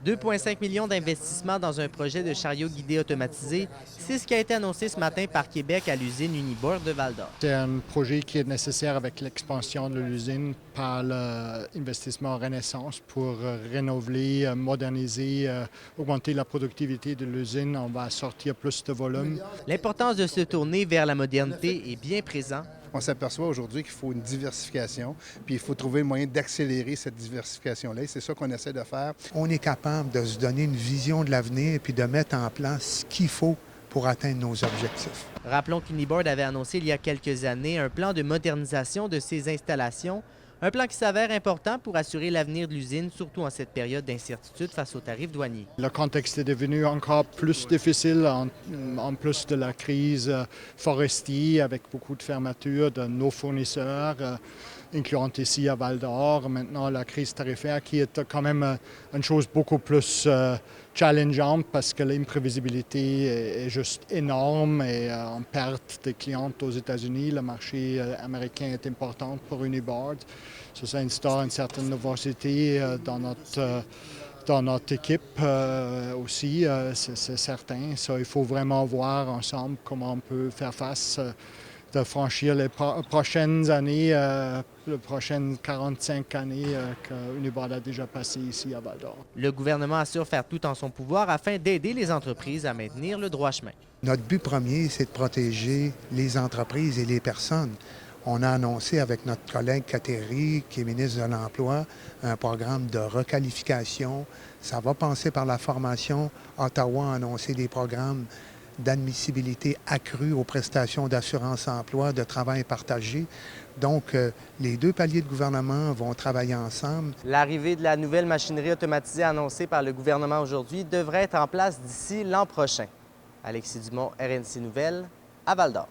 2,5 millions d'investissements dans un projet de chariot guidé automatisé, c'est ce qui a été annoncé ce matin par Québec à l'usine Uniboard de Val-d'Or. C'est un projet qui est nécessaire avec l'expansion de l'usine par l'investissement Renaissance pour renouveler, moderniser, augmenter la productivité de l'usine. On va sortir plus de volume. L'importance de se tourner vers la modernité est bien présente. On s'aperçoit aujourd'hui qu'il faut une diversification, puis il faut trouver le moyen d'accélérer cette diversification-là. Et c'est ça qu'on essaie de faire. On est capable de se donner une vision de l'avenir puis de mettre en place ce qu'il faut pour atteindre nos objectifs. Rappelons qu'Uniboard avait annoncé il y a quelques années un plan de modernisation de ses installations, un plan qui s'avère important pour assurer l'avenir de l'usine, surtout en cette période d'incertitude face aux tarifs douaniers. Le contexte est devenu encore plus difficile en plus de la crise forestière avec beaucoup de fermetures de nos fournisseurs, incluant ici à Val-d'Or. Maintenant, la crise tarifaire qui est quand même une chose beaucoup plus challengeante parce que l'imprévisibilité est juste énorme et on perd des clientes aux États-Unis. Le marché américain est important pour Uniboard. Ça instaure une certaine nervosité dans notre équipe aussi, c'est certain. Ça, il faut vraiment voir ensemble comment on peut faire face de franchir les prochaines années, les prochaines 45 années qu'Uniboard a déjà passé ici à Val-d'Or. Le gouvernement assure faire tout en son pouvoir afin d'aider les entreprises à maintenir le droit chemin. Notre but premier, c'est de protéger les entreprises et les personnes. On a annoncé avec notre collègue Kateri, qui est ministre de l'Emploi, un programme de requalification. Ça va passer par la formation. Ottawa a annoncé des programmes d'admissibilité accrue aux prestations d'assurance-emploi, de travail partagé. Donc, les deux paliers de gouvernement vont travailler ensemble. L'arrivée de la nouvelle machinerie automatisée annoncée par le gouvernement aujourd'hui devrait être en place d'ici l'an prochain. Alexis Dumont, RNC Nouvelles, à Val-d'Or.